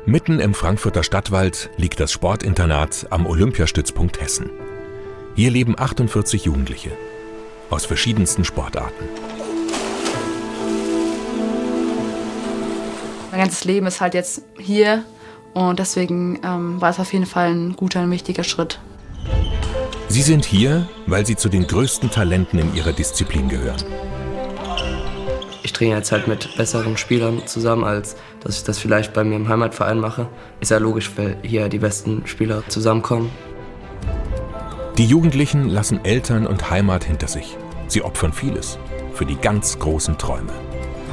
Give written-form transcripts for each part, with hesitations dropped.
Mitten im Frankfurter Stadtwald liegt das Sportinternat am Olympiastützpunkt Hessen. Hier leben 48 Jugendliche aus verschiedensten Sportarten. Mein ganzes Leben ist halt jetzt hier und deswegen war es auf jeden Fall ein guter und wichtiger Schritt. Sie sind hier, weil sie zu den größten Talenten in ihrer Disziplin gehören. Ich trainiere jetzt halt mit besseren Spielern zusammen, als dass ich das vielleicht bei mir im Heimatverein mache. Ist ja logisch, weil hier die besten Spieler zusammenkommen. Die Jugendlichen lassen Eltern und Heimat hinter sich. Sie opfern vieles für die ganz großen Träume.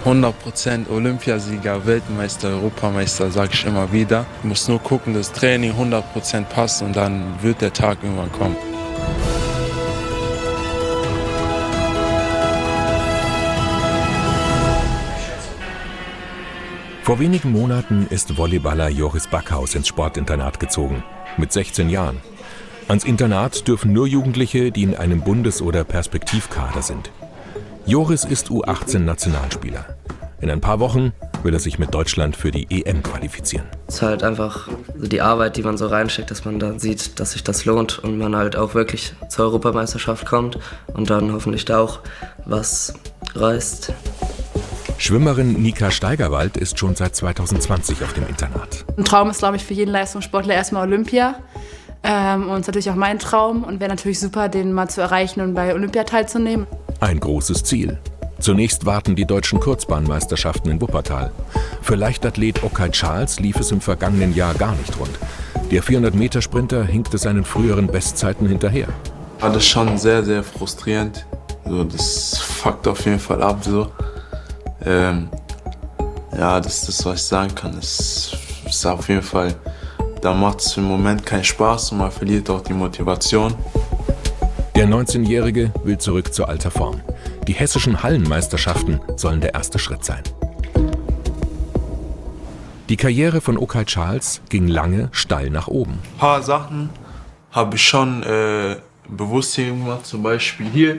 100% Olympiasieger, Weltmeister, Europameister, sage ich immer wieder. Ich muss nur gucken, dass das Training 100% passt und dann wird der Tag irgendwann kommen. Vor wenigen Monaten ist Volleyballer Joris Backhaus ins Sportinternat gezogen, mit 16 Jahren. Ans Internat dürfen nur Jugendliche, die in einem Bundes- oder Perspektivkader sind. Joris ist U18-Nationalspieler. In ein paar Wochen will er sich mit Deutschland für die EM qualifizieren. Es ist halt einfach die Arbeit, die man so reinsteckt, dass man da sieht, dass sich das lohnt und man halt auch wirklich zur Europameisterschaft kommt und dann hoffentlich da auch was reißt. Schwimmerin Nika Steigerwald ist schon seit 2020 auf dem Internat. Ein Traum ist, glaube ich, für jeden Leistungssportler erstmal Olympia. Und ist natürlich auch mein Traum und wäre natürlich super, den mal zu erreichen und bei Olympia teilzunehmen. Ein großes Ziel. Zunächst warten die deutschen Kurzbahnmeisterschaften in Wuppertal. Für Leichtathlet Okay Charles lief es im vergangenen Jahr gar nicht rund. Der 400-Meter-Sprinter hinkte seinen früheren Bestzeiten hinterher. Das ist schon sehr, sehr frustrierend. So, das fuckt auf jeden Fall ab. So. Ja, das ist das, was ich sagen kann. Es ist auf jeden Fall, da macht es im Moment keinen Spaß und man verliert auch die Motivation. Der 19-Jährige will zurück zur alter Form. Die hessischen Hallenmeisterschaften sollen der erste Schritt sein. Die Karriere von Okay Charles ging lange steil nach oben. Ein paar Sachen habe ich schon bewusst hier gemacht, zum Beispiel hier.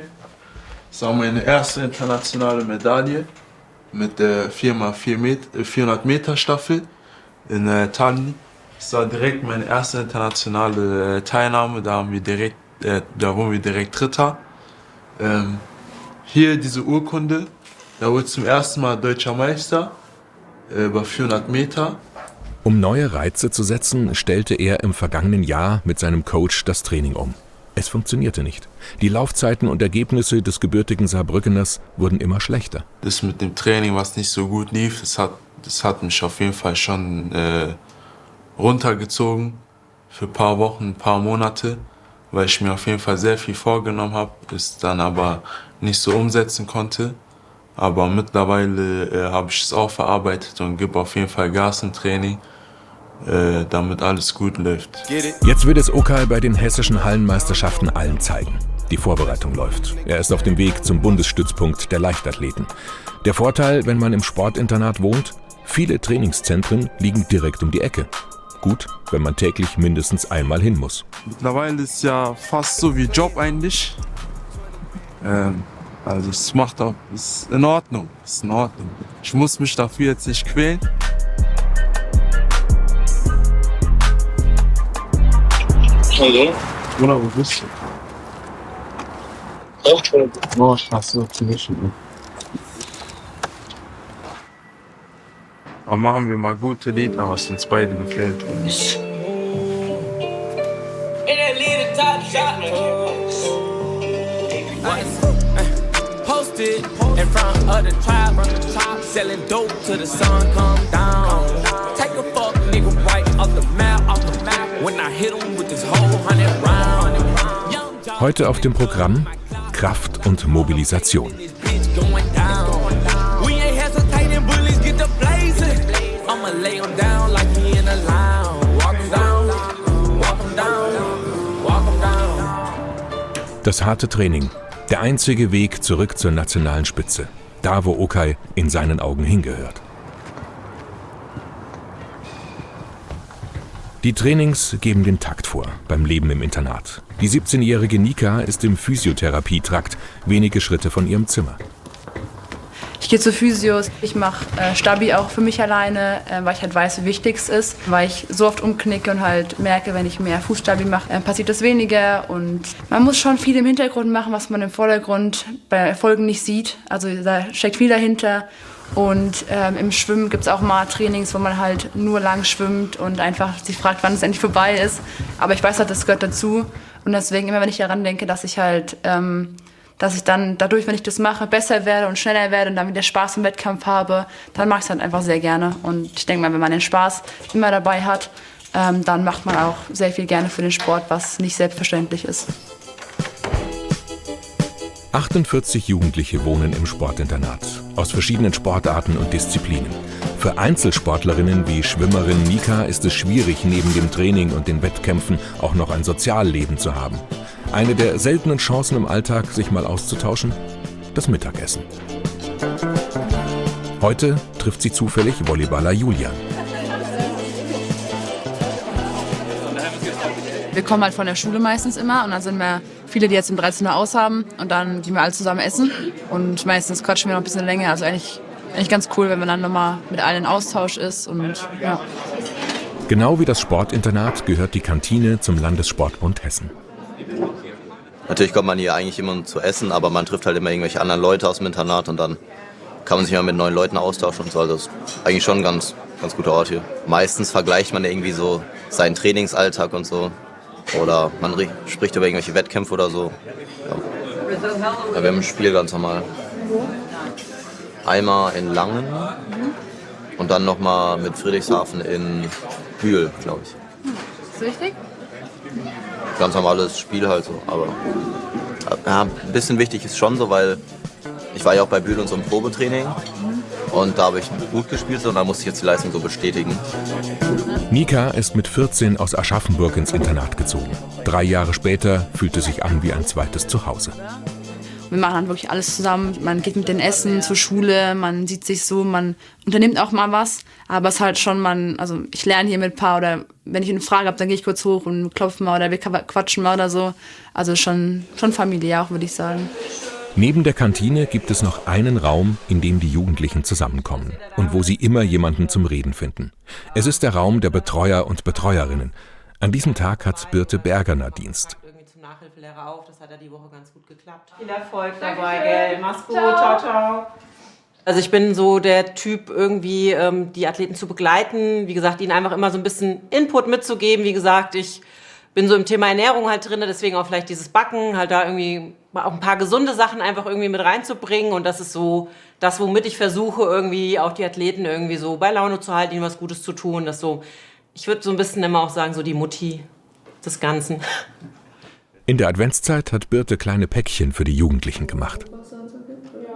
Das war meine erste internationale Medaille mit der 4x400 Meter Staffel in Tallinn. Das war direkt meine erste internationale Teilnahme, da wurden wir direkt Dritter. Hier diese Urkunde, da wurde zum ersten Mal deutscher Meister über 400 Meter. Um neue Reize zu setzen, stellte er im vergangenen Jahr mit seinem Coach das Training um. Es funktionierte nicht. Die Laufzeiten und Ergebnisse des gebürtigen Saarbrückeners wurden immer schlechter. Das mit dem Training, was nicht so gut lief, das hat mich auf jeden Fall schon runtergezogen für ein paar Wochen, ein paar Monate, weil ich mir auf jeden Fall sehr viel vorgenommen habe, es dann aber nicht so umsetzen konnte. Aber mittlerweile habe ich es auch verarbeitet und gebe auf jeden Fall Gas im Training, damit alles gut läuft. Jetzt wird es Okay bei den hessischen Hallenmeisterschaften allen zeigen. Die Vorbereitung läuft. Er ist auf dem Weg zum Bundesstützpunkt der Leichtathleten. Der Vorteil, wenn man im Sportinternat wohnt: viele Trainingszentren liegen direkt um die Ecke. Gut, wenn man täglich mindestens einmal hin muss. Mittlerweile ist es ja fast so wie Job eigentlich. Also es ist in Ordnung. Ist in Ordnung. Ich muss mich dafür jetzt nicht quälen. Hallo? Oder wo bist du? Auch schon. Oh, ich hasse so ziemlich. Aber machen wir mal gute Lieder, was uns beiden gefällt. Posted in front of the tribe, selling dope till the sun come down. Take a fuck nigga right off the map, when I hit him with this whole 100 round. Heute auf dem Programm Kraft und Mobilisation. Das harte Training, der einzige Weg zurück zur nationalen Spitze, da wo Okay in seinen Augen hingehört. Die Trainings geben den Takt vor beim Leben im Internat. Die 17-jährige Nika ist im Physiotherapietrakt, wenige Schritte von ihrem Zimmer. Ich gehe zu Physios, ich mache Stabi auch für mich alleine, weil ich halt weiß, wie wichtig es ist. Weil ich so oft umknicke und halt merke, wenn ich mehr Fußstabi mache, passiert das weniger. Und man muss schon viel im Hintergrund machen, was man im Vordergrund bei Erfolgen nicht sieht. Also da steckt viel dahinter. Und im Schwimmen gibt es auch mal Trainings, wo man halt nur lang schwimmt und einfach sich fragt, wann es endlich vorbei ist. Aber ich weiß halt, das gehört dazu. Und deswegen, immer wenn ich daran denke, dass ich halt, dass ich dann dadurch, wenn ich das mache, besser werde und schneller werde und dann wieder Spaß im Wettkampf habe, dann mache ich es halt einfach sehr gerne. Und ich denke mal, wenn man den Spaß immer dabei hat, dann macht man auch sehr viel gerne für den Sport, was nicht selbstverständlich ist. 48 Jugendliche wohnen im Sportinternat, aus verschiedenen Sportarten und Disziplinen. Für Einzelsportlerinnen wie Schwimmerin Nika ist es schwierig, neben dem Training und den Wettkämpfen auch noch ein Sozialleben zu haben. Eine der seltenen Chancen im Alltag, sich mal auszutauschen, das Mittagessen. Heute trifft sie zufällig Volleyballer Julian. Wir kommen halt von der Schule meistens immer und dann sind wir viele, die jetzt um 13 Uhr aus haben und dann gehen wir alle zusammen essen und meistens quatschen wir noch ein bisschen länger. Also eigentlich ganz cool, wenn man dann nochmal mit allen in Austausch ist und ja. Genau wie das Sportinternat gehört die Kantine zum Landessportbund Hessen. Natürlich kommt man hier eigentlich immer zu essen, aber man trifft halt immer irgendwelche anderen Leute aus dem Internat und dann kann man sich mal mit neuen Leuten austauschen und so. Also das ist eigentlich schon ein ganz guter Ort hier. Meistens vergleicht man irgendwie so seinen Trainingsalltag und so. Oder man spricht über irgendwelche Wettkämpfe oder so. Ja, wir haben ein Spiel ganz normal. Einmal in Langen und dann nochmal mit Friedrichshafen in Bühl, glaube ich. Ist das richtig? Ganz normales Spiel halt so. Aber ja, ein bisschen wichtig ist schon so, weil ich war ja auch bei Bühl in so einem Probetraining. Und da habe ich gut gespielt und da musste ich jetzt die Leistung so bestätigen. Nika ist mit 14 aus Aschaffenburg ins Internat gezogen. 3 Jahre später fühlt es sich an wie ein zweites Zuhause. Wir machen dann wirklich alles zusammen. Man geht mit den Essen zur Schule, man sieht sich so, man unternimmt auch mal was. Aber es ist halt schon, also ich lerne hier mit ein paar oder wenn ich eine Frage habe, dann gehe ich kurz hoch und klopfe mal oder wir quatschen mal oder so. Also schon familiär auch, würde ich sagen. Neben der Kantine gibt es noch einen Raum, in dem die Jugendlichen zusammenkommen und wo sie immer jemanden zum Reden finden. Es ist der Raum der Betreuer und Betreuerinnen. An diesem Tag hat Birte Bergener Dienst. Zum Nachhilfelehrer auf, das hat ja die Woche ganz gut geklappt. Viel Erfolg dabei, gell? Mach's gut, ciao, ciao. Also ich bin so der Typ, irgendwie die Athleten zu begleiten. Wie gesagt, ihnen einfach immer so ein bisschen Input mitzugeben. Wie gesagt, ich bin so im Thema Ernährung halt drin, deswegen auch vielleicht dieses Backen, halt da irgendwie auch ein paar gesunde Sachen einfach irgendwie mit reinzubringen. Und das ist so das, womit ich versuche, irgendwie auch die Athleten irgendwie so bei Laune zu halten, ihnen was Gutes zu tun. Das so, ich würde so ein bisschen immer auch sagen, so die Mutti des Ganzen. In der Adventszeit hat Birte kleine Päckchen für die Jugendlichen gemacht.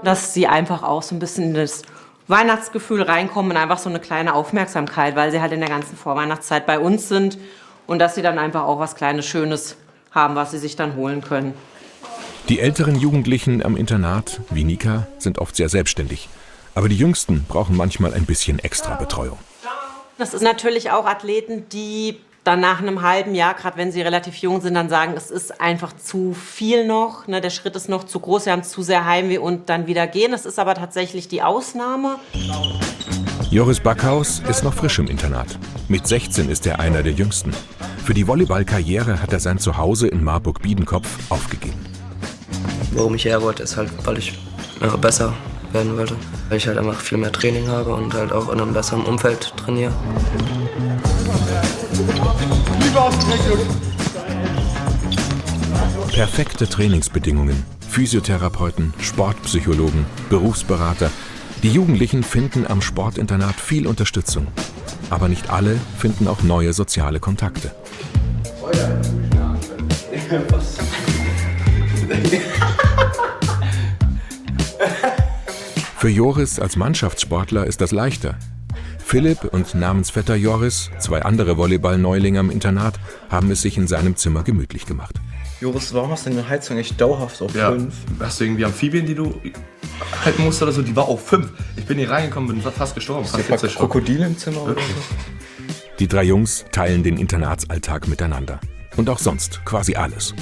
Dass sie einfach auch so ein bisschen in das Weihnachtsgefühl reinkommen und einfach so eine kleine Aufmerksamkeit, weil sie halt in der ganzen Vorweihnachtszeit bei uns sind und dass sie dann einfach auch was Kleines, Schönes haben, was sie sich dann holen können. Die älteren Jugendlichen am Internat, wie Nika, sind oft sehr selbstständig. Aber die Jüngsten brauchen manchmal ein bisschen extra Betreuung. Das ist natürlich auch Athleten, die dann nach einem halben Jahr, gerade wenn sie relativ jung sind, dann sagen, es ist einfach zu viel noch, ne, der Schritt ist noch zu groß, wir haben zu sehr Heimweh und dann wieder gehen. Das ist aber tatsächlich die Ausnahme. Joris Backhaus ist noch frisch im Internat. Mit 16 ist er einer der Jüngsten. Für die Volleyballkarriere hat er sein Zuhause in Marburg-Biedenkopf aufgegeben. Warum ich her wollte, ist halt, weil ich besser werden wollte. Weil ich halt einfach viel mehr Training habe und halt auch in einem besseren Umfeld trainiere. Perfekte Trainingsbedingungen, Physiotherapeuten, Sportpsychologen, Berufsberater. Die Jugendlichen finden am Sportinternat viel Unterstützung. Aber nicht alle finden auch neue soziale Kontakte. Für Joris als Mannschaftssportler ist das leichter. Philipp und Namensvetter Joris, 2 andere Volleyball-Neulinge am Internat, haben es sich in seinem Zimmer gemütlich gemacht. Joris, warum hast du deine Heizung echt dauerhaft auf 5? Hast du irgendwie Amphibien, die du halten musst oder so? Die war auf 5. Ich bin hier reingekommen, bin fast gestorben. Hast du Krokodile im Zimmer oder so? Die 3 Jungs teilen den Internatsalltag miteinander. Und auch sonst quasi alles.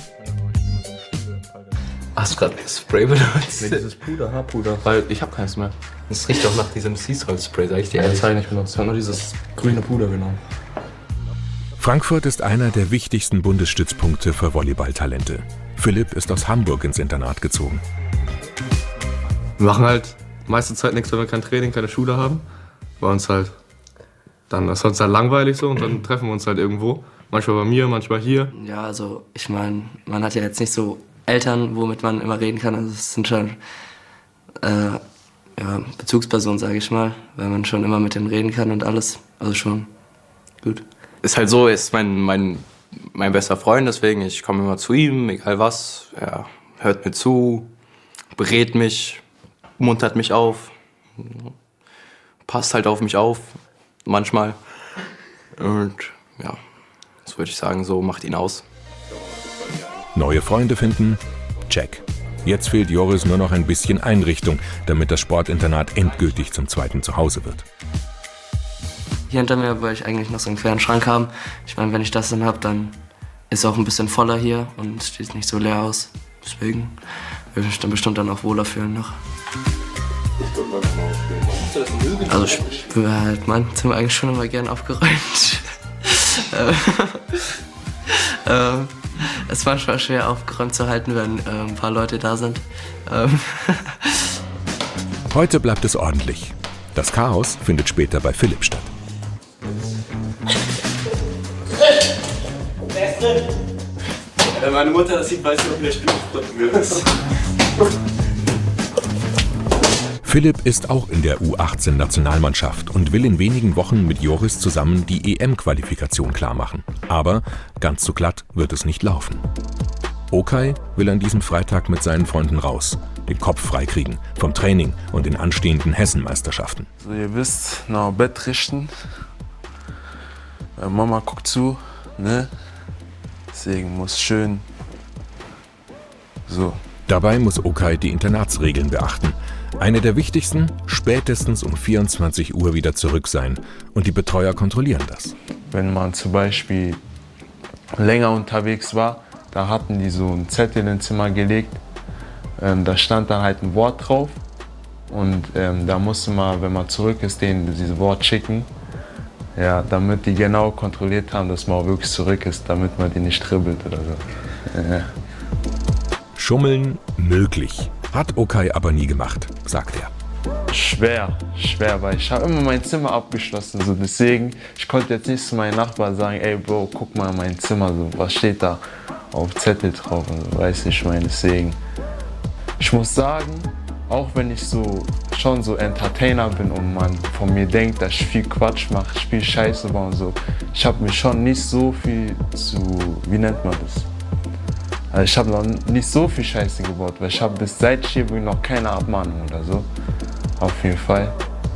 Hast du gerade Spray benutzt? Nee, dieses Puder, Haarpuder. Weil ich habe keins mehr. Das riecht doch nach diesem Sea-Salt-Spray, sag ich dir Das ehrlich. habe ich nicht benutzt. Ich habe nur dieses grüne Puder genommen. Frankfurt ist einer der wichtigsten Bundesstützpunkte für Volleyballtalente. Philipp ist aus Hamburg ins Internat gezogen. Wir machen halt meiste Zeit nichts, wenn wir kein Training, keine Schule haben. Bei uns halt, dann ist uns halt langweilig so und dann treffen wir uns halt irgendwo. Manchmal bei mir, manchmal hier. Ja, also ich meine, man hat ja jetzt nicht so Eltern, womit man immer reden kann. Also es sind schon Bezugspersonen, sage ich mal, weil man schon immer mit denen reden kann und alles. Also schon gut. Ist halt so, er ist mein bester Freund, deswegen ich komme immer zu ihm, egal was. Er hört mir zu, berät mich, muntert mich auf, passt halt auf mich auf, manchmal. Und ja, das würde ich sagen, so macht ihn aus. Neue Freunde finden? Check. Jetzt fehlt Joris nur noch ein bisschen Einrichtung, damit das Sportinternat endgültig zum zweiten Zuhause wird. Hier hinter mir wollte ich eigentlich noch so einen kleinen Schrank haben. Ich meine, wenn ich das dann habe, dann ist es auch ein bisschen voller hier und sieht nicht so leer aus. Deswegen würde ich mich dann bestimmt dann auch wohler fühlen noch. Also ich würde halt mein Zimmer eigentlich schon immer gern aufgeräumt. Es ist manchmal schwer aufgeräumt zu halten, wenn ein paar Leute da sind. Heute bleibt es ordentlich. Das Chaos findet später bei Philipp statt. Wenn meine Mutter das sieht, weiß sie, ob der Spiel ist. Philipp ist auch in der U18-Nationalmannschaft und will in wenigen Wochen mit Joris zusammen die EM-Qualifikation klarmachen. Aber ganz so glatt wird es nicht laufen. Okay will an diesem Freitag mit seinen Freunden raus, den Kopf freikriegen vom Training und den anstehenden Hessenmeisterschaften. So, ihr wisst, nach Bett richten. Mama guckt zu, ne? Deswegen muss schön so. Dabei muss Okay die Internatsregeln beachten. Eine der wichtigsten, spätestens um 24 Uhr wieder zurück sein. Und die Betreuer kontrollieren das. Wenn man zum Beispiel länger unterwegs war, da hatten die so einen Zettel ins Zimmer gelegt. Da stand dann halt ein Wort drauf. Und da musste man, wenn man zurück ist, denen dieses Wort schicken. Ja, damit die genau kontrolliert haben, dass man auch wirklich zurück ist, damit man die nicht dribbelt oder so. Ja. Schummeln möglich. Hat Okay aber nie gemacht, sagt er. Schwer, weil ich habe immer mein Zimmer abgeschlossen. So. Deswegen, ich konnte jetzt nicht zu meinen Nachbarn sagen, ey Bro, guck mal mein Zimmer, so, was steht da auf Zettel drauf. Also, weiß ich meine, deswegen. Ich muss sagen, auch wenn ich schon so Entertainer bin und man von mir denkt, dass ich viel Quatsch mache, ich viel Scheiße baue und so, ich habe mir schon nicht so viel wie nennt man das? Also ich habe noch nicht so viel Scheiße gebaut, weil ich habe seit ich hier bin noch keine Abmahnung oder so. Auf jeden Fall.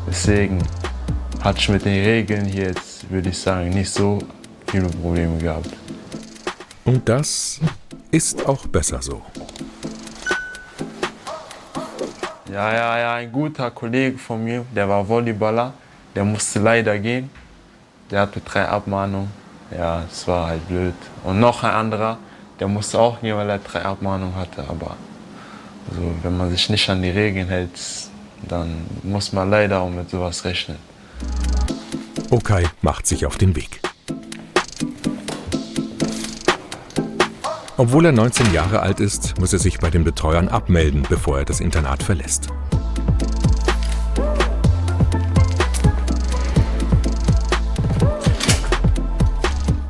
Deswegen hatte ich mit den Regeln hier jetzt, würde ich sagen, nicht so viele Probleme gehabt. Und das ist auch besser so. Ja, ein guter Kollege von mir, der war Volleyballer, der musste leider gehen. Der hatte 3 Abmahnungen. Ja, das war halt blöd. Und noch ein anderer, der musste auch gehen, weil er 3 Abmahnungen hatte. Aber also, wenn man sich nicht an die Regeln hält, dann muss man leider auch mit sowas rechnen. Okay macht sich auf den Weg. Obwohl er 19 Jahre alt ist, muss er sich bei den Betreuern abmelden, bevor er das Internat verlässt.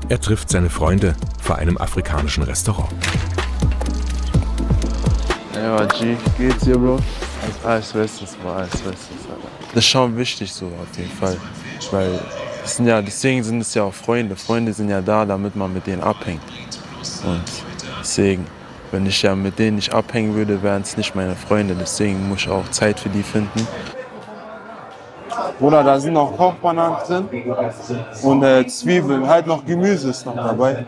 Er trifft seine Freunde vor einem afrikanischen Restaurant. Ja, G, geht's dir, Bro? Alles Bestes, alles Bestes. Das ist schon wichtig so, auf jeden Fall. Weil deswegen sind es ja auch Freunde. Freunde sind ja da, damit man mit denen abhängt. Und deswegen, wenn ich ja mit denen nicht abhängen würde, wären es nicht meine Freunde. Deswegen muss ich auch Zeit für die finden. Bruder, da sind noch Kochbananen drin und Zwiebeln, halt noch Gemüse ist noch dabei.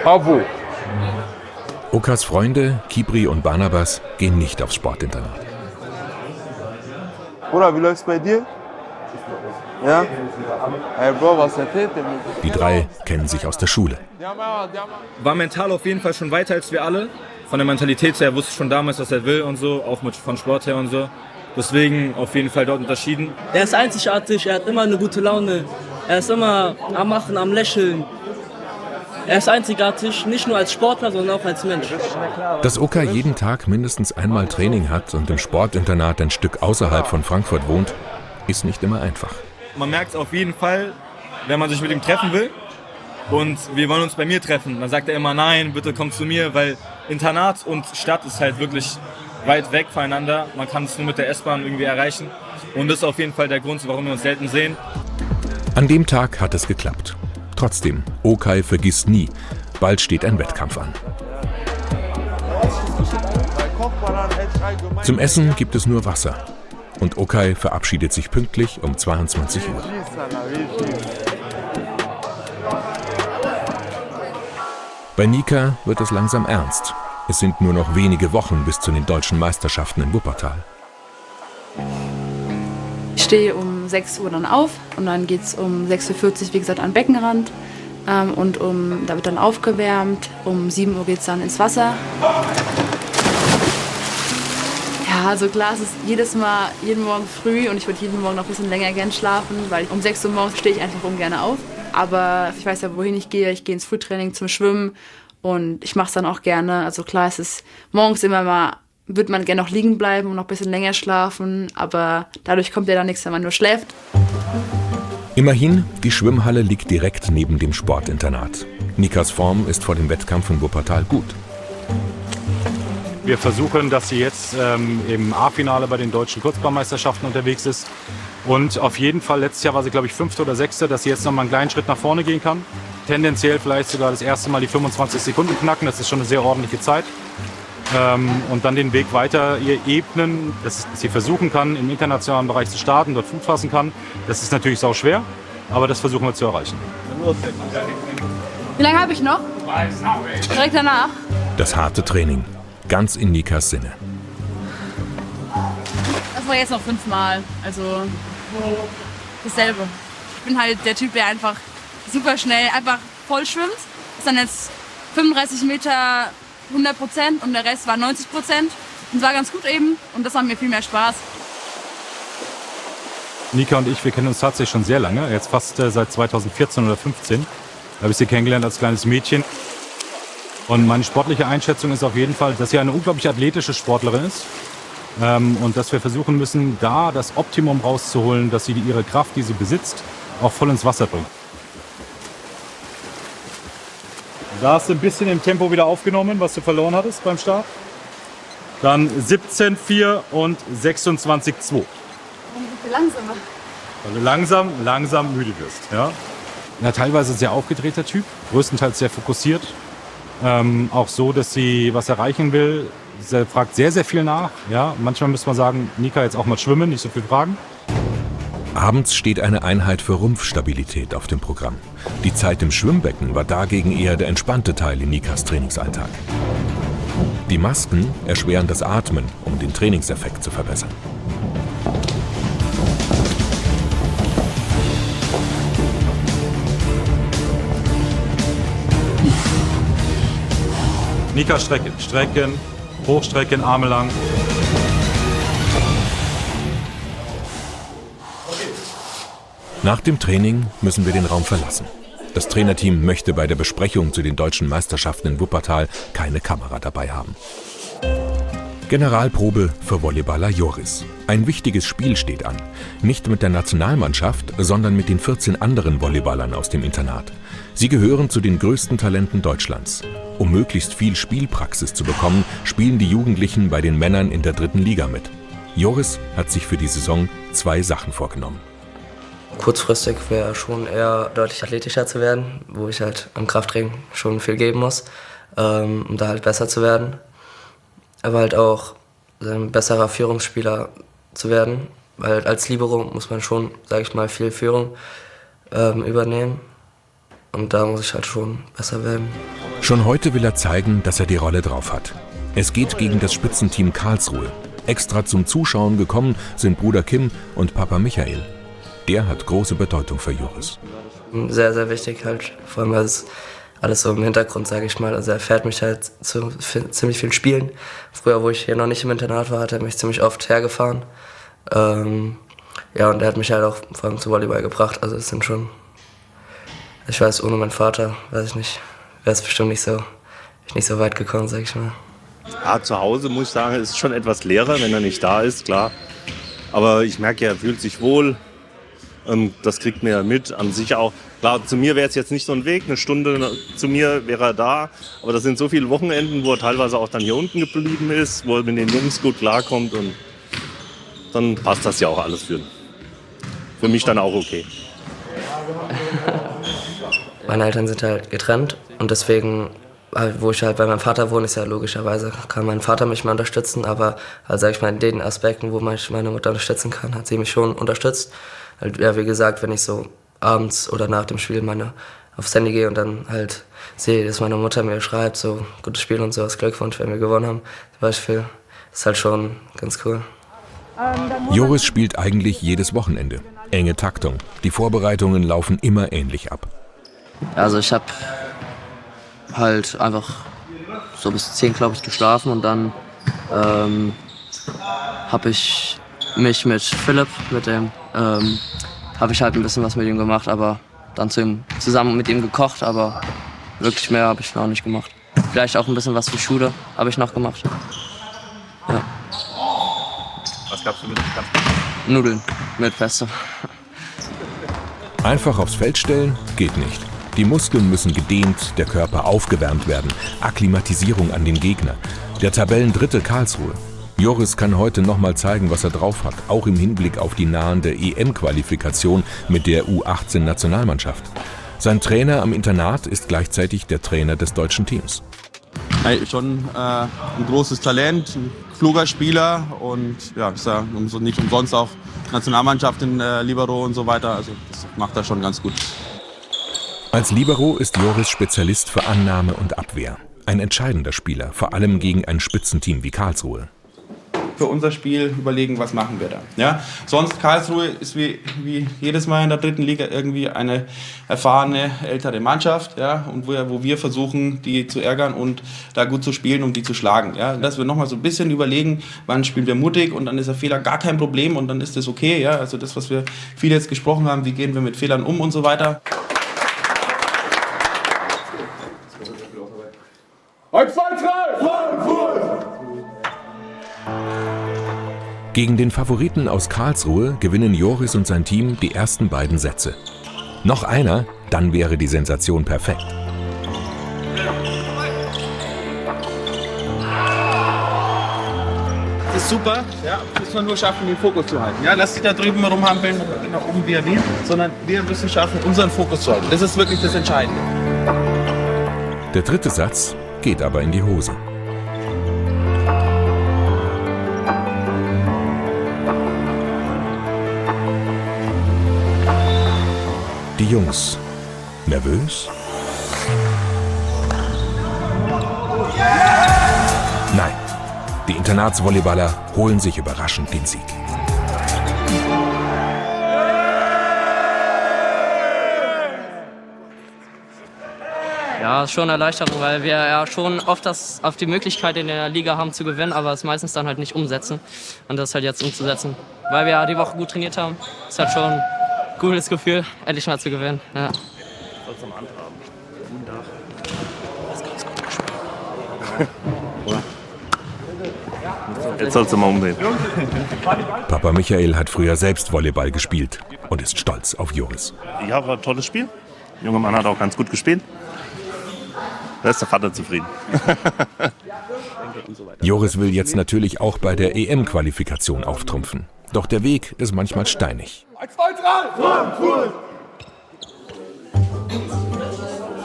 Abo. Okas Freunde, Kibri und Barnabas, gehen nicht aufs Sportinternat. Bruder, wie läuft's bei dir? Ja? Ey Bro, was erzählt ihr mir? Die drei kennen sich aus der Schule. War mental auf jeden Fall schon weiter als wir alle. Von der Mentalität her wusste ich schon damals, was er will und so, auch von Sport her und so. Deswegen auf jeden Fall dort unterschieden. Er ist einzigartig, er hat immer eine gute Laune. Er ist immer am Machen, am Lächeln. Er ist einzigartig, nicht nur als Sportler, sondern auch als Mensch. Dass Oka jeden Tag mindestens einmal Training hat und im Sportinternat ein Stück außerhalb von Frankfurt wohnt, ist nicht immer einfach. Man merkt es auf jeden Fall, wenn man sich mit ihm treffen will und wir wollen uns bei mir treffen. Dann sagt er immer, nein, bitte komm zu mir, weil Internat und Stadt ist halt wirklich weit weg voneinander. Man kann es nur mit der S-Bahn irgendwie erreichen. Und das ist auf jeden Fall der Grund, warum wir uns selten sehen. An dem Tag hat es geklappt. Trotzdem, Okay vergisst nie, bald steht ein Wettkampf an. Zum Essen gibt es nur Wasser. Und Okay verabschiedet sich pünktlich um 22 Uhr. Bei Nika wird es langsam ernst. Es sind nur noch wenige Wochen bis zu den deutschen Meisterschaften in Wuppertal. Ich stehe um 6 Uhr dann auf und dann geht es um 6.40 Uhr, wie gesagt, an den Beckenrand. Und da wird dann aufgewärmt. Um 7 Uhr geht es dann ins Wasser. Ja, also klar, es ist jeden Morgen früh und ich würde jeden Morgen noch ein bisschen länger gern schlafen, weil um 6 Uhr morgens stehe ich einfach ungern auf. Aber ich weiß ja, wohin ich gehe. Ich gehe ins Frühtraining zum Schwimmen und ich mache es dann auch gerne. Also klar, es ist morgens immer mal, würde man gerne noch liegen bleiben und noch ein bisschen länger schlafen, aber dadurch kommt ja dann nichts, wenn man nur schläft. Immerhin, die Schwimmhalle liegt direkt neben dem Sportinternat. Nikas Form ist vor dem Wettkampf in Wuppertal gut. Wir versuchen, dass sie jetzt im A-Finale bei den deutschen Kurzbahnmeisterschaften unterwegs ist. Und auf jeden Fall, letztes Jahr war sie, glaube ich, 5. oder 6., dass sie jetzt noch mal einen kleinen Schritt nach vorne gehen kann. Tendenziell vielleicht sogar das erste Mal die 25 Sekunden knacken, das ist schon eine sehr ordentliche Zeit. Und dann den Weg weiter ihr ebnen, dass sie versuchen kann, im internationalen Bereich zu starten, dort Fuß fassen kann. Das ist natürlich sau schwer, aber das versuchen wir zu erreichen. Wie lange habe ich noch? Direkt danach. Das harte Training, ganz in Nikas Sinne. Das war jetzt noch 5-mal, also dasselbe. Ich bin halt der Typ, der einfach super schnell einfach voll schwimmt. Ist dann jetzt 35 Meter 100% und der Rest war 90%. Und war ganz gut eben und das macht mir viel mehr Spaß. Nika und ich, wir kennen uns tatsächlich schon sehr lange, jetzt fast seit 2014 oder 2015. Da habe ich sie kennengelernt als kleines Mädchen. Und meine sportliche Einschätzung ist auf jeden Fall, dass sie eine unglaublich athletische Sportlerin ist. Und dass wir versuchen müssen, da das Optimum rauszuholen, dass sie ihre Kraft, die sie besitzt, auch voll ins Wasser bringt. Da hast du ein bisschen im Tempo wieder aufgenommen, was du verloren hattest beim Start. Dann 17,4 und 26,2. Warum bist du langsamer? Weil du langsam müde wirst. Ja? Ja, teilweise sehr aufgedrehter Typ, größtenteils sehr fokussiert. Auch so, dass sie was erreichen will. Sie fragt sehr, sehr viel nach. Ja? Manchmal müsste man sagen, Nika, jetzt auch mal schwimmen, nicht so viel fragen. Abends steht eine Einheit für Rumpfstabilität auf dem Programm. Die Zeit im Schwimmbecken war dagegen eher der entspannte Teil in Nikas Trainingsalltag. Die Masken erschweren das Atmen, um den Trainingseffekt zu verbessern. Nika, strecken, hochstrecken, Arme lang. Nach dem Training müssen wir den Raum verlassen. Das Trainerteam möchte bei der Besprechung zu den deutschen Meisterschaften in Wuppertal keine Kamera dabei haben. Generalprobe für Volleyballer Joris. Ein wichtiges Spiel steht an. Nicht mit der Nationalmannschaft, sondern mit den 14 anderen Volleyballern aus dem Internat. Sie gehören zu den größten Talenten Deutschlands. Um möglichst viel Spielpraxis zu bekommen, spielen die Jugendlichen bei den Männern in der 3. Liga mit. Joris hat sich für die Saison 2 Sachen vorgenommen. Kurzfristig wäre schon eher deutlich athletischer zu werden, wo ich halt am Krafttraining schon viel geben muss, um da halt besser zu werden. Aber halt auch ein besserer Führungsspieler zu werden, weil als Libero muss man schon, sage ich mal, viel Führung übernehmen. Und da muss ich halt schon besser werden. Schon heute will er zeigen, dass er die Rolle drauf hat. Es geht gegen das Spitzenteam Karlsruhe. Extra zum Zuschauen gekommen sind Bruder Kim und Papa Michael. Der hat große Bedeutung für Joris. Sehr, sehr wichtig halt, vor allem weil es alles so im Hintergrund, sage ich mal. Also er fährt mich halt zu ziemlich vielen Spielen. Früher, wo ich hier noch nicht im Internat war, hat er mich ziemlich oft hergefahren. Ja, und er hat mich halt auch vor allem zu Volleyball gebracht. Also es sind schon, ich weiß, ohne meinen Vater, weiß ich nicht, wäre es bestimmt nicht so weit gekommen, sag ich mal. Ja, zu Hause muss ich sagen, ist es schon etwas leerer, wenn er nicht da ist, klar. Aber ich merke, er fühlt sich wohl. Das kriegt mir mit, an sich auch. Klar, zu mir wäre es jetzt nicht so ein Weg, eine Stunde zu mir wäre er da. Aber das sind so viele Wochenenden, wo er teilweise auch dann hier unten geblieben ist, wo er mit den Jungs gut klarkommt. Und dann passt das ja auch alles für mich dann auch okay. Meine Eltern sind halt getrennt und deswegen, wo ich halt bei meinem Vater wohne, ist ja logischerweise, kann mein Vater mich mal unterstützen. Aber also, sag ich mal, in den Aspekten, wo mich meine Mutter unterstützen kann, hat sie mich schon unterstützt. Ja, wie gesagt, wenn ich so abends oder nach dem Spiel aufs Handy gehe und dann halt sehe, dass meine Mutter mir schreibt, so gutes Spiel und sowas, Glückwunsch, wenn wir gewonnen haben, zum Beispiel, ist halt schon ganz cool. Joris spielt eigentlich jedes Wochenende. Enge Taktung. Die Vorbereitungen laufen immer ähnlich ab. Also ich habe halt einfach so bis 10, glaube ich, geschlafen und dann habe ich mich mit Philipp, habe ich halt ein bisschen was mit ihm gemacht, aber dann zusammen mit ihm gekocht, aber wirklich mehr habe ich noch nicht gemacht. Vielleicht auch ein bisschen was für Schule habe ich noch gemacht. Ja. Was gab's für mit? Nudeln mit Pesto. Einfach aufs Feld stellen geht nicht. Die Muskeln müssen gedehnt, der Körper aufgewärmt werden. Akklimatisierung an den Gegner. Der Tabellendritte Karlsruhe. Joris kann heute noch mal zeigen, was er drauf hat, auch im Hinblick auf die nahende EM-Qualifikation mit der U18-Nationalmannschaft. Sein Trainer am Internat ist gleichzeitig der Trainer des deutschen Teams. Schon ein großes Talent, ein kluger Spieler und ja, ist ja nicht umsonst auch Nationalmannschaft in Libero und so weiter. Also das macht er schon ganz gut. Als Libero ist Joris Spezialist für Annahme und Abwehr. Ein entscheidender Spieler, vor allem gegen ein Spitzenteam wie Karlsruhe. Für unser Spiel überlegen, was machen wir da. Ja? Sonst Karlsruhe ist wie jedes Mal in der dritten Liga irgendwie eine erfahrene, ältere Mannschaft, ja? Und wo wir versuchen, die zu ärgern und da gut zu spielen, um die zu schlagen. Ja? Dass wir nochmal so ein bisschen überlegen, wann spielen wir mutig und dann ist der Fehler gar kein Problem und dann ist das okay. Ja? Also das, was wir viel jetzt gesprochen haben, wie gehen wir mit Fehlern um und so weiter. 1, 2, 3, Frankfurt! Gegen den Favoriten aus Karlsruhe gewinnen Joris und sein Team die ersten beiden Sätze. Noch einer, dann wäre die Sensation perfekt. Das ist super, ja, müssen wir nur schaffen, den Fokus zu halten. Ja, lass dich da drüben rumhampeln, nach oben wie er will, sondern wir müssen schaffen, unseren Fokus zu halten. Das ist wirklich das Entscheidende. Der dritte Satz geht aber in die Hose. Die Jungs nervös? Nein, die Internatsvolleyballer holen sich überraschend den Sieg. Ja, ist schon eine Erleichterung, weil wir ja schon oft auf die Möglichkeit in der Liga haben zu gewinnen, aber es meistens dann halt nicht umsetzen. Und das halt jetzt umzusetzen. Weil wir ja die Woche gut trainiert haben, ist halt schon ein cooles Gefühl, endlich mal zu gewinnen. Ja. Jetzt sollst du mal umdrehen. Papa Michael hat früher selbst Volleyball gespielt und ist stolz auf Joris. Ja, war ein tolles Spiel. Der junge Mann hat auch ganz gut gespielt. Da ist der Vater zufrieden. Joris will jetzt natürlich auch bei der EM-Qualifikation auftrumpfen. Doch der Weg ist manchmal steinig. 1, 2, 3, Frankfurt!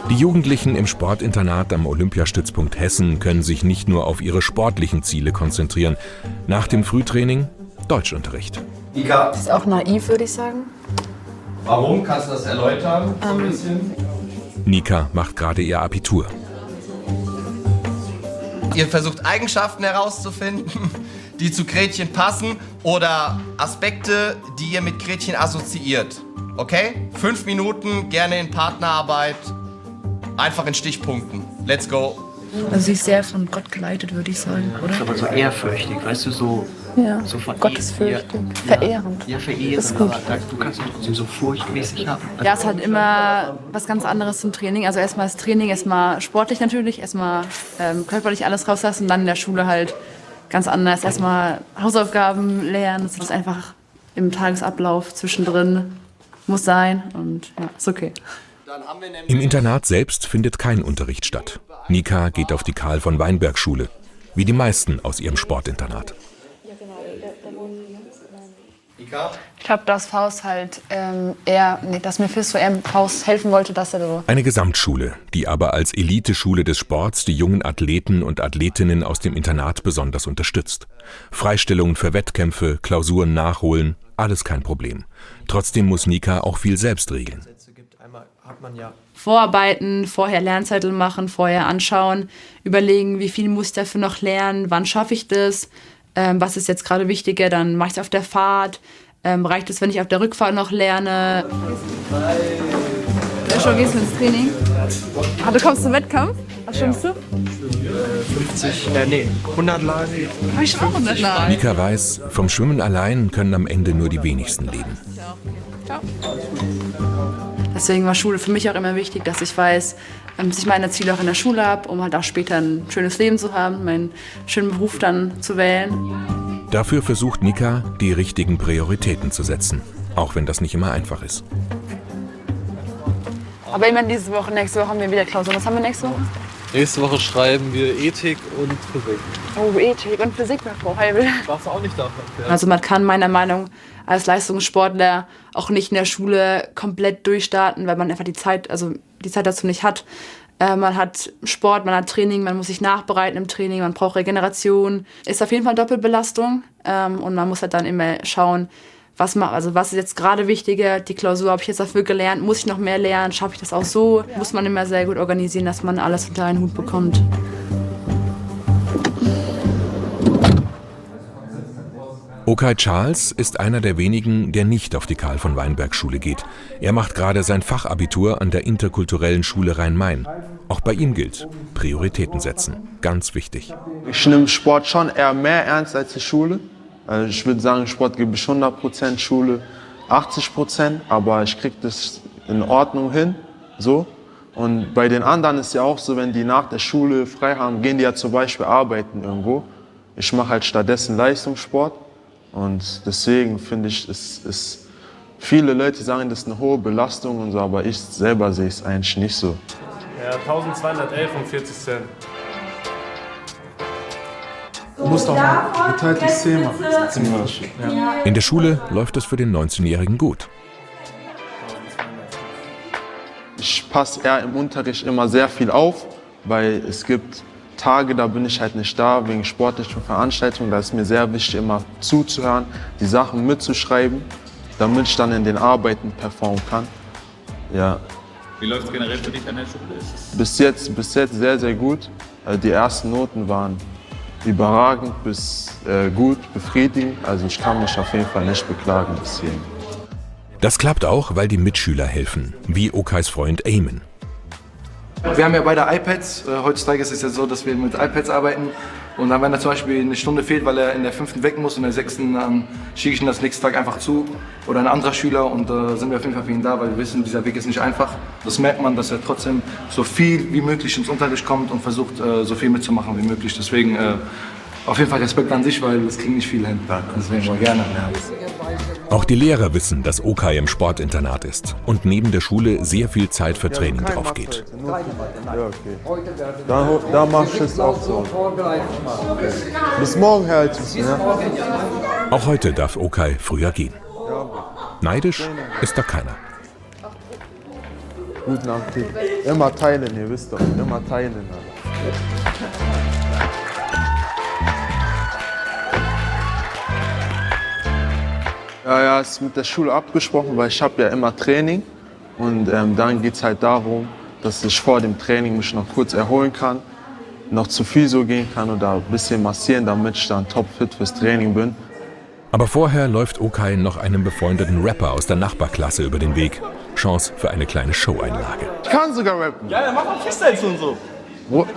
Die Jugendlichen im Sportinternat am Olympiastützpunkt Hessen können sich nicht nur auf ihre sportlichen Ziele konzentrieren. Nach dem Frühtraining Deutschunterricht. Ika. Das ist auch naiv, würde ich sagen. Warum? Kannst du das erläutern? So ein bisschen? Nika macht gerade ihr Abitur. Ihr versucht Eigenschaften herauszufinden, die zu Gretchen passen oder Aspekte, die ihr mit Gretchen assoziiert. Okay? 5 Minuten, gerne in Partnerarbeit, einfach in Stichpunkten. Let's go. Also sie ist sehr von Gott geleitet, würde ich sagen, oder? Aber so ehrfürchtig, weißt du, so... Ja, so von gottesfürchtig, verehrend. Ja, verehrend, ist gut. aber du kannst es trotzdem so furchtmäßig haben. Ja, es ist halt immer was ganz anderes zum Training. Also erstmal das Training, erstmal sportlich natürlich, erstmal körperlich alles rauslassen und dann in der Schule halt ganz anders. Erstmal Hausaufgaben lernen, das ist einfach im Tagesablauf zwischendrin, muss sein und ja, ist okay. Im Internat selbst findet kein Unterricht statt. Nika geht auf die Karl-von-Weinberg-Schule, wie die meisten aus ihrem Sportinternat. Ich glaube, dass Faust halt dass Mephisto eher Faust helfen wollte, dass er so... Eine Gesamtschule, die aber als Eliteschule des Sports die jungen Athleten und Athletinnen aus dem Internat besonders unterstützt. Freistellungen für Wettkämpfe, Klausuren nachholen, alles kein Problem. Trotzdem muss Nika auch viel selbst regeln. Vorarbeiten, vorher Lernzettel machen, vorher anschauen, überlegen, wie viel muss ich dafür noch lernen, wann schaffe ich das, was ist jetzt gerade wichtiger, dann mache ich es auf der Fahrt, reicht es, wenn ich auf der Rückfahrt noch lerne. Ja, schon gehst du ins Training? Ah, du kommst zum Wettkampf? Was schwimmst du? 100 Lagen. Hab ich auch 100 Lagen. Nika weiß, vom Schwimmen allein können am Ende nur die wenigsten leben. Ciao. Deswegen war Schule für mich auch immer wichtig, dass ich weiß, dass ich meine Ziele auch in der Schule habe, um halt auch später ein schönes Leben zu haben, meinen schönen Beruf dann zu wählen. Dafür versucht Nika, die richtigen Prioritäten zu setzen, auch wenn das nicht immer einfach ist. Aber immerhin nächste Woche haben wir wieder Klausuren. Was haben wir nächste Woche? Nächste Woche schreiben wir Ethik und Physik. Oh, Ethik und Physik noch vor halbe. Warst du auch nicht davon? Also man kann meiner Meinung nach als Leistungssportler auch nicht in der Schule komplett durchstarten, weil man einfach die Zeit dazu nicht hat. Man hat Sport, man hat Training, man muss sich nachbereiten im Training, man braucht Regeneration. Ist auf jeden Fall Doppelbelastung und man muss halt dann immer schauen, was ist jetzt gerade wichtiger, die Klausur habe ich jetzt dafür gelernt, muss ich noch mehr lernen, schaffe ich das auch so? Muss man immer sehr gut organisieren, dass man alles unter einen Hut bekommt. Okay Charles ist einer der wenigen, der nicht auf die Karl-von-Weinberg-Schule geht. Er macht gerade sein Fachabitur an der interkulturellen Schule Rhein-Main. Auch bei ihm gilt, Prioritäten setzen, ganz wichtig. Ich nehme Sport schon eher mehr ernst als die Schule. Also ich würde sagen, Sport gebe ich 100%, Schule 80%, aber ich kriege das in Ordnung hin. So. Und bei den anderen ist ja auch so, wenn die nach der Schule frei haben, gehen die ja zum Beispiel arbeiten irgendwo. Ich mache halt stattdessen Leistungssport. Und deswegen finde ich, viele Leute sagen, das ist eine hohe Belastung und so, aber ich selber sehe es eigentlich nicht so. Ja, 1211 und 40 Cent. Du musst doch mal geteiltes C machen. Ja. In der Schule läuft es für den 19-Jährigen gut. Ich passe eher im Unterricht immer sehr viel auf, weil es gibt Tage, da bin ich halt nicht da, wegen sportlichen Veranstaltungen. Da ist mir sehr wichtig, immer zuzuhören, die Sachen mitzuschreiben, damit ich dann in den Arbeiten performen kann. Ja. Wie läuft es generell für dich an der Schule? Bis jetzt sehr, sehr gut. Die ersten Noten waren überragend bis gut, befriedigend. Also ich kann mich auf jeden Fall nicht beklagen deswegen. Das klappt auch, weil die Mitschüler helfen, wie Okays Freund Eamon. Wir haben ja beide iPads. Heutzutage ist es ja so, dass wir mit iPads arbeiten. Und dann, wenn er zum Beispiel eine Stunde fehlt, weil er in der 5. weg muss und in der 6. dann schicke ich ihn das nächsten Tag einfach zu. Oder ein anderer Schüler und sind wir auf jeden Fall für ihn da, weil wir wissen, dieser Weg ist nicht einfach. Das merkt man, dass er trotzdem so viel wie möglich ins Unterricht kommt und versucht, so viel mitzumachen wie möglich. Deswegen auf jeden Fall Respekt an sich, weil das kriegen nicht viele hin. Deswegen mal gerne. Auch die Lehrer wissen, dass Okay im Sportinternat ist und neben der Schule sehr viel Zeit für Training drauf geht. Ja, okay. Da mach ich es auch so. Okay. Bis morgen, Herr Altwissen, ja? Auch heute darf Okay früher gehen. Neidisch ist da keiner. Guten Appetit. Immer teilen, ihr wisst doch. Immer teilen. Ja, es ist mit der Schule abgesprochen, weil ich habe ja immer Training. Und dann geht es halt darum, dass ich vor dem Training mich noch kurz erholen kann. noch zu viel so gehen kann oder ein bisschen massieren, damit ich dann topfit fürs Training bin. Aber vorher läuft Okay noch einem befreundeten Rapper aus der Nachbarklasse über den Weg. Chance für eine kleine Showeinlage. Ich kann sogar rappen. Ja, mach mal Freestyles und so.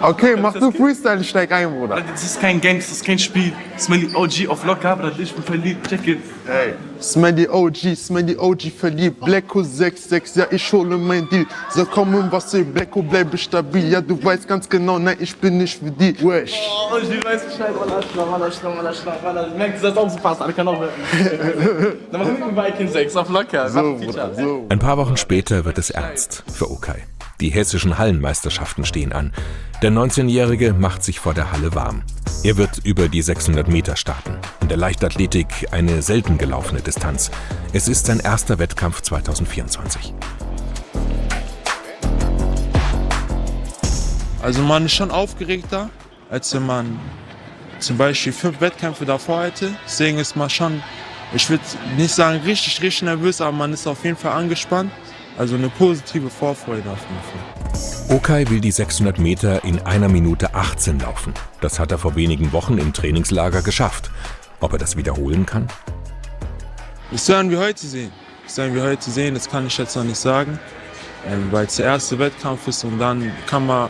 Okay, mach du Freestyle, ich steig ein, Bruder. Das ist kein Gang, das ist kein Spiel. Smelly OG auf locker, Bruder, ich bin verliebt, check it. Hey. Smelly OG verliebt. Blacko 6-6, ja, ich hole mein Deal. Sag komm und was ey, Blacko bleibe stabil. Ja, du weißt ganz genau, nein, ich bin nicht für die. Wesh. Oh, ich weiß Bescheid, Wallah. Ich merke, das ist auch so fast, aber ich kann auch rappen. Dann machen wir mit Viking 6 auf locker. So, Bruder, so. Ein paar Wochen später wird es ernst für Okay. Die hessischen Hallenmeisterschaften stehen an. Der 19-Jährige macht sich vor der Halle warm. Er wird über die 600 Meter starten. In der Leichtathletik eine selten gelaufene Distanz. Es ist sein erster Wettkampf 2024. Also man ist schon aufgeregter, als wenn man zum Beispiel 5 Wettkämpfe davor hätte. Deswegen ist man schon, ich würde nicht sagen richtig nervös, aber man ist auf jeden Fall angespannt. Also eine positive Vorfreude auf jeden Fall. Okay will die 600 Meter in 1 Minute 18 laufen. Das hat er vor wenigen Wochen im Trainingslager geschafft. Ob er das wiederholen kann? Das werden wir heute sehen. Das kann ich jetzt noch nicht sagen, weil es der erste Wettkampf ist und dann kann man,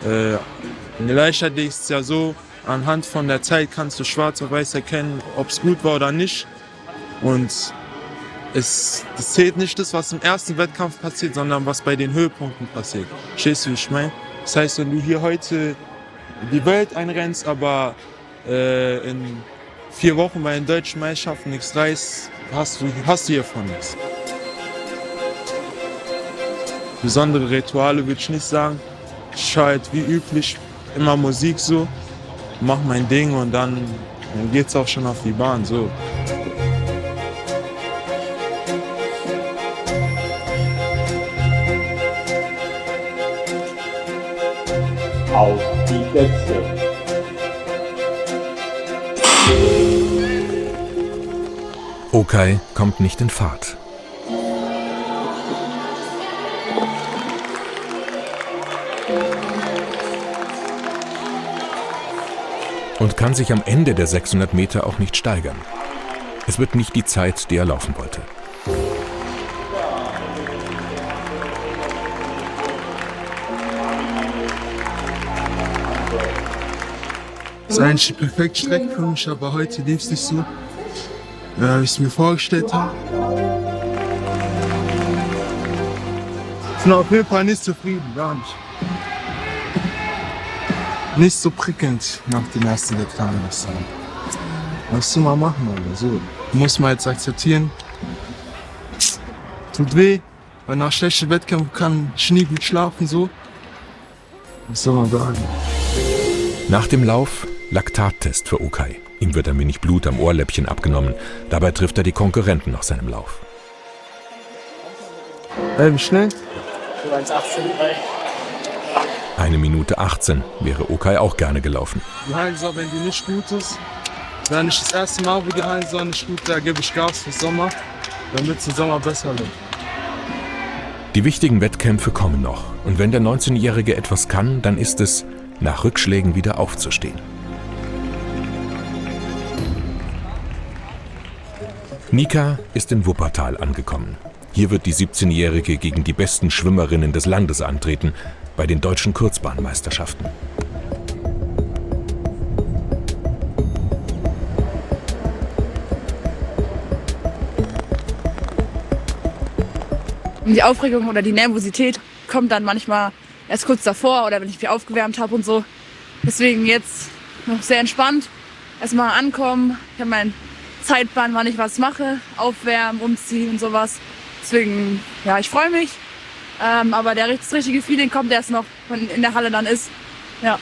in der Leichtathletik ist es ja so, anhand von der Zeit kannst du schwarz auf weiß erkennen, ob es gut war oder nicht. Und das zählt nicht das, was im ersten Wettkampf passiert, sondern was bei den Höhepunkten passiert. Verstehst du, wie ich meine? Das heißt, wenn du hier heute die Welt einrennst, aber in 4 Wochen bei den deutschen Meisterschaften nichts reißt, hast du hiervon nichts. Besondere Rituale würde ich nicht sagen. Ich schaue halt wie üblich immer Musik so, mach mein Ding und dann geht's auch schon auf die Bahn so. Auf die Plätze. Okay kommt nicht in Fahrt. Und kann sich am Ende der 600 Meter auch nicht steigern. Es wird nicht die Zeit, die er laufen wollte. Das ist eigentlich die perfekte Strecke für mich, aber heute lief es nicht so, wie ich es mir vorgestellt habe. Ich bin auf jeden Fall nicht zufrieden, gar nicht. Nicht so prickelnd nach dem ersten Wettkampf. Was soll man machen, Alter? So, muss man jetzt akzeptieren. Tut weh, weil nach schlechten Wettkämpfen kann ich nie gut schlafen, so. Was soll man sagen? Nach dem Lauf Laktattest für Okay. Ihm wird ein wenig Blut am Ohrläppchen abgenommen. Dabei trifft er die Konkurrenten nach seinem Lauf. Wie schnell? 1 Minute 18 wäre Okay auch gerne gelaufen. Die Hallensaison, wenn die nicht gut ist, wenn ich das erste Mal wie die Hallensaison nicht gut, da gebe ich Gas für Sommer, damit es im Sommer besser wird. Die wichtigen Wettkämpfe kommen noch. Und wenn der 19-Jährige etwas kann, dann ist es, nach Rückschlägen wieder aufzustehen. Nika ist in Wuppertal angekommen. Hier wird die 17-Jährige gegen die besten Schwimmerinnen des Landes antreten, bei den deutschen Kurzbahnmeisterschaften. Die Aufregung oder die Nervosität kommt dann manchmal erst kurz davor oder wenn ich mich aufgewärmt habe und so. Deswegen jetzt noch sehr entspannt. Erstmal ankommen. Ich habe meinen Zeitplan, wann ich was mache. Aufwärmen, umziehen und sowas. Deswegen, ja, ich freue mich. Aber das richtige Feeling kommt erst noch, wenn in der Halle dann ist. Ja.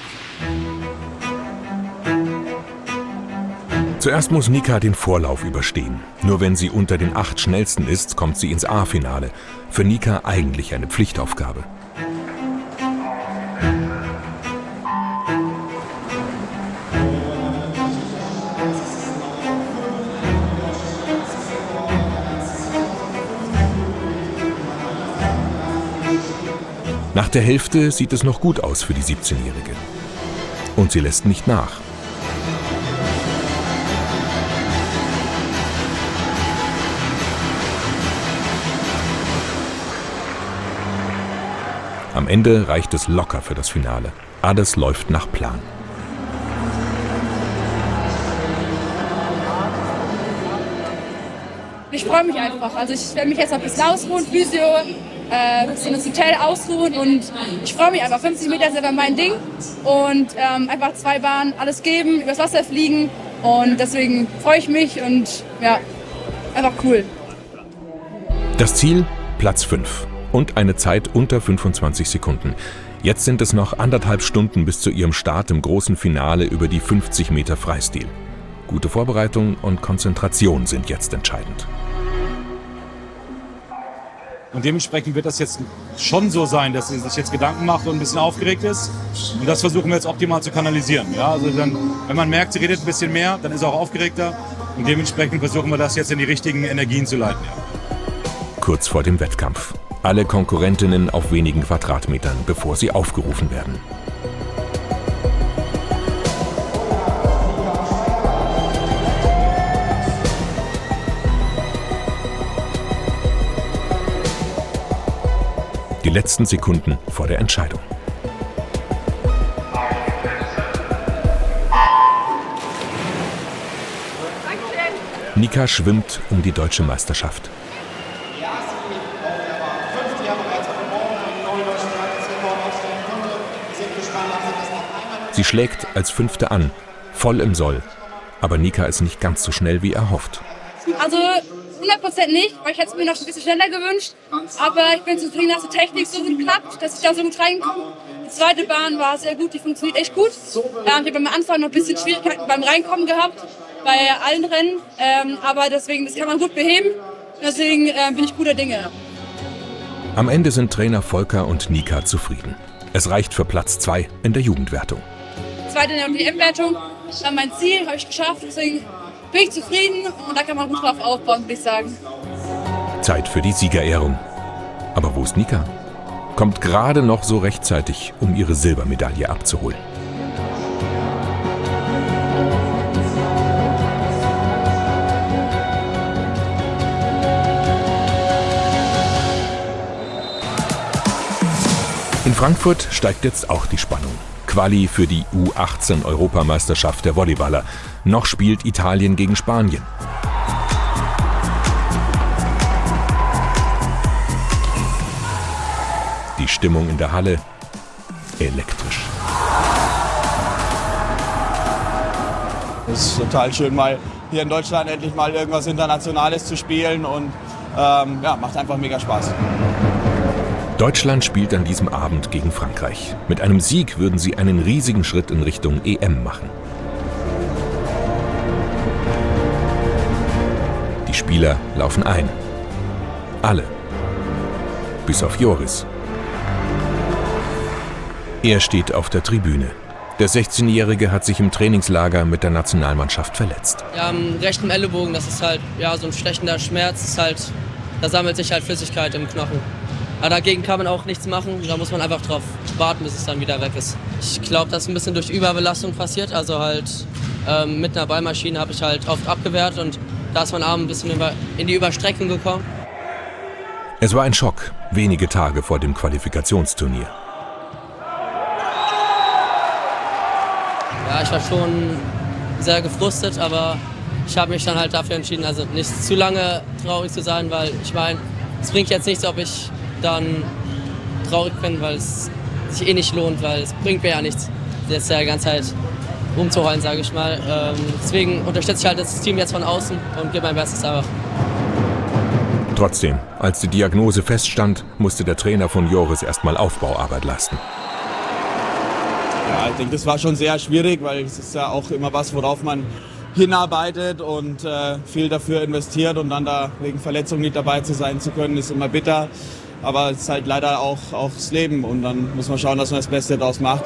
Zuerst muss Nika den Vorlauf überstehen. Nur wenn sie unter den 8 Schnellsten ist, kommt sie ins A-Finale. Für Nika eigentlich eine Pflichtaufgabe. Nach der Hälfte sieht es noch gut aus für die 17-Jährige. Und sie lässt nicht nach. Am Ende reicht es locker für das Finale. Alles läuft nach Plan. Ich freue mich einfach. Also ich werde mich jetzt noch ein bisschen ausruhen, Physio, ein bisschen ins Hotel ausruhen und ich freue mich einfach. 50 Meter ist einfach mein Ding und einfach 2 Bahnen, alles geben, übers Wasser fliegen und deswegen freue ich mich und ja, einfach cool. Das Ziel? Platz 5 und eine Zeit unter 25 Sekunden. Jetzt sind es noch 1,5 Stunden bis zu ihrem Start im großen Finale über die 50 Meter Freistil. Gute Vorbereitung und Konzentration sind jetzt entscheidend. Und dementsprechend wird das jetzt schon so sein, dass sie sich jetzt Gedanken macht und ein bisschen aufgeregt ist. Und das versuchen wir jetzt optimal zu kanalisieren. Ja, also dann, wenn man merkt, sie redet ein bisschen mehr, dann ist sie auch aufgeregter. Und dementsprechend versuchen wir das jetzt in die richtigen Energien zu leiten. Ja. Kurz vor dem Wettkampf. Alle Konkurrentinnen auf wenigen Quadratmetern, bevor sie aufgerufen werden. Die letzten Sekunden vor der Entscheidung. Nika schwimmt um die deutsche Meisterschaft. Sie schlägt als 5. an, voll im Soll. Aber Nika ist nicht ganz so schnell wie erhofft. Also 100% nicht, weil ich hätte es mir noch ein bisschen schneller gewünscht. Aber ich bin zufrieden, dass die Technik so gut klappt, dass ich da so gut reinkomme. Die zweite Bahn war sehr gut, die funktioniert echt gut. Ich habe am Anfang noch ein bisschen Schwierigkeiten beim Reinkommen gehabt, bei allen Rennen. Aber deswegen, das kann man gut beheben. Deswegen bin ich guter Dinge. Am Ende sind Trainer Volker und Nika zufrieden. Es reicht für Platz 2 in der Jugendwertung. Zweite in der WM-Wertung, war mein Ziel, habe ich geschafft. Deswegen bin ich zufrieden und da kann man gut drauf aufbauen, würde ich sagen. Zeit für die Siegerehrung. Aber wo ist Nika? Kommt gerade noch so rechtzeitig, um ihre Silbermedaille abzuholen. In Frankfurt steigt jetzt auch die Spannung. Quali für die U18-Europameisterschaft der Volleyballer. Noch spielt Italien gegen Spanien. Die Stimmung in der Halle elektrisch. Es ist total schön, mal hier in Deutschland endlich mal irgendwas Internationales zu spielen und ja, macht einfach mega Spaß. Deutschland spielt an diesem Abend gegen Frankreich. Mit einem Sieg würden sie einen riesigen Schritt in Richtung EM machen. Die Spieler laufen ein. Alle. Bis auf Joris. Er steht auf der Tribüne. Der 16-Jährige hat sich im Trainingslager mit der Nationalmannschaft verletzt. Ja, am rechten Ellenbogen, das ist halt ja, so ein stechender Schmerz. Ist halt, da sammelt sich halt Flüssigkeit im Knochen. Aber dagegen kann man auch nichts machen, da muss man einfach drauf warten, bis es dann wieder weg ist. Ich glaube, das ist ein bisschen durch Überbelastung passiert. Also halt mit einer Ballmaschine habe ich halt oft abgewehrt und da ist mein Arm ein bisschen in die Überstreckung gekommen. Es war ein Schock, wenige Tage vor dem Qualifikationsturnier. Ja, ich war schon sehr gefrustet, aber ich habe mich dann halt dafür entschieden, also nicht zu lange traurig zu sein, weil ich meine, es bringt jetzt nichts, ob ich dann traurig bin, weil es sich eh nicht lohnt, weil es bringt mir ja nichts, jetzt die ganze Zeit rumzuheulen, sage ich mal. Deswegen unterstütze ich halt das Team jetzt von außen und gebe mein Bestes einfach. Trotzdem, als die Diagnose feststand, musste der Trainer von Joris erstmal Aufbauarbeit leisten. Ja, ich denke, das war schon sehr schwierig, weil es ist ja auch immer was, worauf man hinarbeitet und viel dafür investiert und dann da wegen Verletzung nicht dabei zu können, ist immer bitter. Aber es ist halt leider auch das Leben und dann muss man schauen, dass man das Beste daraus macht.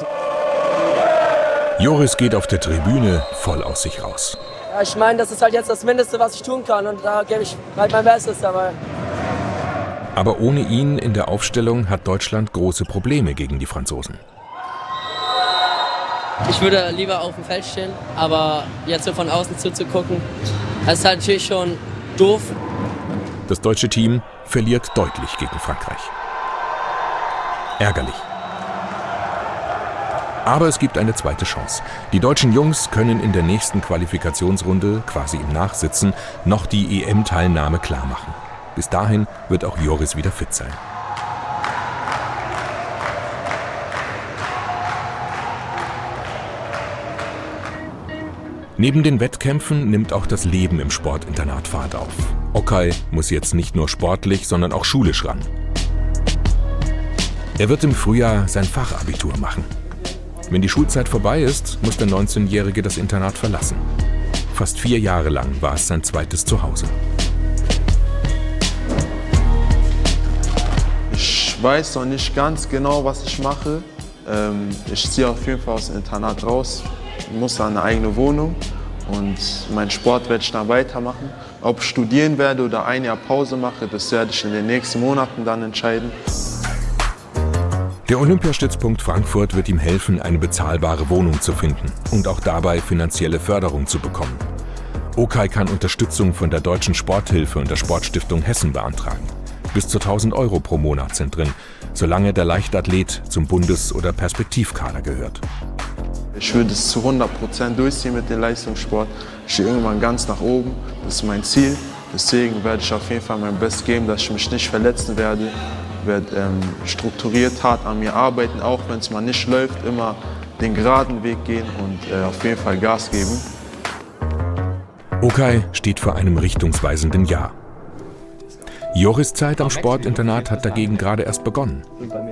Joris geht auf der Tribüne voll aus sich raus. Ja, ich meine, das ist halt jetzt das Mindeste, was ich tun kann und da gebe ich halt mein Bestes dabei. Aber ohne ihn in der Aufstellung hat Deutschland große Probleme gegen die Franzosen. Ich würde lieber auf dem Feld stehen, aber jetzt so von außen zuzugucken, das ist halt natürlich schon doof. Das deutsche Team verliert deutlich gegen Frankreich. Ärgerlich. Aber es gibt eine zweite Chance. Die deutschen Jungs können in der nächsten Qualifikationsrunde, quasi im Nachsitzen, noch die EM-Teilnahme klarmachen. Bis dahin wird auch Joris wieder fit sein. Neben den Wettkämpfen nimmt auch das Leben im Sportinternat Fahrt auf. Okay muss jetzt nicht nur sportlich, sondern auch schulisch ran. Er wird im Frühjahr sein Fachabitur machen. Wenn die Schulzeit vorbei ist, muss der 19-Jährige das Internat verlassen. Fast 4 Jahre lang war es sein zweites Zuhause. Ich weiß noch nicht ganz genau, was ich mache. Ich ziehe auf jeden Fall aus dem Internat raus, muss an eine eigene Wohnung und meinen Sport werde ich dann weitermachen. Ob ich studieren werde oder ein Jahr Pause mache, das werde ich in den nächsten Monaten dann entscheiden. Der Olympiastützpunkt Frankfurt wird ihm helfen, eine bezahlbare Wohnung zu finden und auch dabei finanzielle Förderung zu bekommen. Okay kann Unterstützung von der Deutschen Sporthilfe und der Sportstiftung Hessen beantragen. Bis zu 1.000 € pro Monat sind drin, solange der Leichtathlet zum Bundes- oder Perspektivkader gehört. Ich würde es zu 100% durchziehen mit dem Leistungssport. Ich stehe irgendwann ganz nach oben, das ist mein Ziel. Deswegen werde ich auf jeden Fall mein Bestes geben, dass ich mich nicht verletzen werde. Ich werde strukturiert hart an mir arbeiten, auch wenn es mal nicht läuft, immer den geraden Weg gehen und auf jeden Fall Gas geben. Okay steht vor einem richtungsweisenden Jahr. Joris' Zeit am Sportinternat hat dagegen gerade erst begonnen.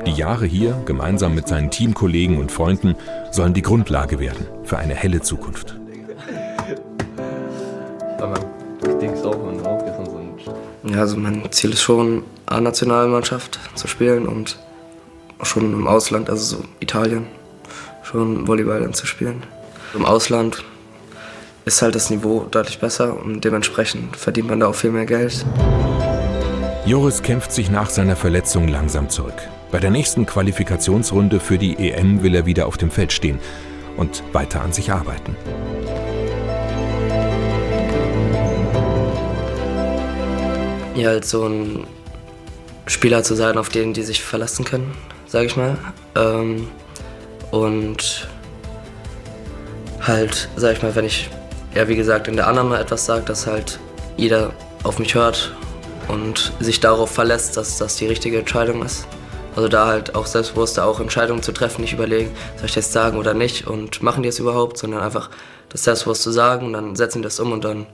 Die Jahre hier, gemeinsam mit seinen Teamkollegen und Freunden, sollen die Grundlage werden für eine helle Zukunft. Ja, also mein Ziel ist schon, A-Nationalmannschaft zu spielen und auch schon im Ausland, also so Italien, schon Volleyball dann zu spielen. Im Ausland ist halt das Niveau deutlich besser und dementsprechend verdient man da auch viel mehr Geld. Joris kämpft sich nach seiner Verletzung langsam zurück. Bei der nächsten Qualifikationsrunde für die EM will er wieder auf dem Feld stehen und weiter an sich arbeiten. Ja, halt so ein Spieler zu sein, auf den die sich verlassen können, sage ich mal. Und halt, sage ich mal, wenn ich, ja wie gesagt, in der Annahme etwas sage, dass halt jeder auf mich hört und sich darauf verlässt, dass das die richtige Entscheidung ist. Also da halt auch selbstbewusster auch Entscheidungen zu treffen, nicht überlegen, soll ich das sagen oder nicht und machen die es überhaupt, sondern einfach das selbstbewusst zu sagen und dann setzen die das um und dann,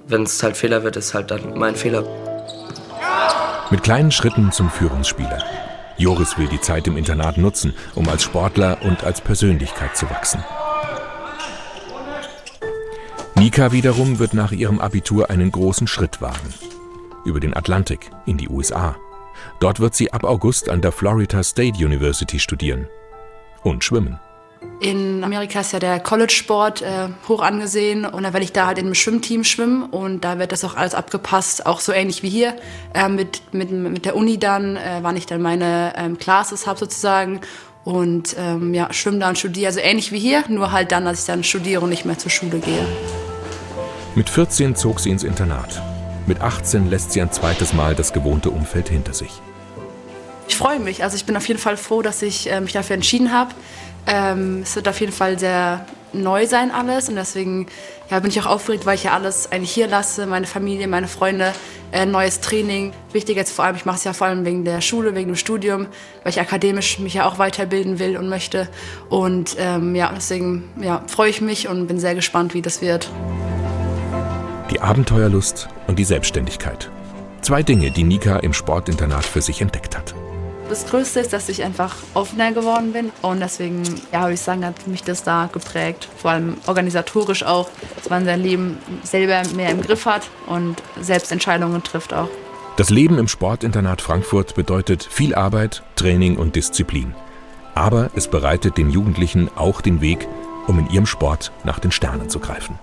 wenn es halt Fehler wird, ist halt dann mein Fehler. Mit kleinen Schritten zum Führungsspieler. Joris will die Zeit im Internat nutzen, um als Sportler und als Persönlichkeit zu wachsen. Nika wiederum wird nach ihrem Abitur einen großen Schritt wagen. Über den Atlantik in die USA. Dort wird sie ab August an der Florida State University studieren. Und schwimmen. In Amerika ist ja der College-Sport hoch angesehen und dann werde ich da halt in einem Schwimmteam schwimmen und da wird das auch alles abgepasst, auch so ähnlich wie hier. Mit der Uni dann, wann ich dann meine Classes habe sozusagen und ja, schwimme da und studiere, also ähnlich wie hier, nur halt dann, dass ich dann studiere und nicht mehr zur Schule gehe. Mit 14 zog sie ins Internat. Mit 18 lässt sie ein zweites Mal das gewohnte Umfeld hinter sich. Ich freue mich, also ich bin auf jeden Fall froh, dass ich mich dafür entschieden habe. Es wird auf jeden Fall sehr neu sein alles und deswegen ja, bin ich auch aufgeregt, weil ich ja alles eigentlich hier lasse, meine Familie, meine Freunde, neues Training. Wichtig jetzt vor allem, ich mache es ja vor allem wegen der Schule, wegen dem Studium, weil ich akademisch mich ja auch weiterbilden will und möchte und ja, deswegen ja, freue ich mich und bin sehr gespannt, wie das wird. Die Abenteuerlust und die Selbstständigkeit. 2 Dinge, die Nika im Sportinternat für sich entdeckt hat. Das Größte ist, dass ich einfach offener geworden bin und deswegen, ja, würde ich sagen, hat mich das da geprägt. Vor allem organisatorisch auch, dass man sein Leben selber mehr im Griff hat und selbst Entscheidungen trifft auch. Das Leben im Sportinternat Frankfurt bedeutet viel Arbeit, Training und Disziplin. Aber es bereitet den Jugendlichen auch den Weg, um in ihrem Sport nach den Sternen zu greifen.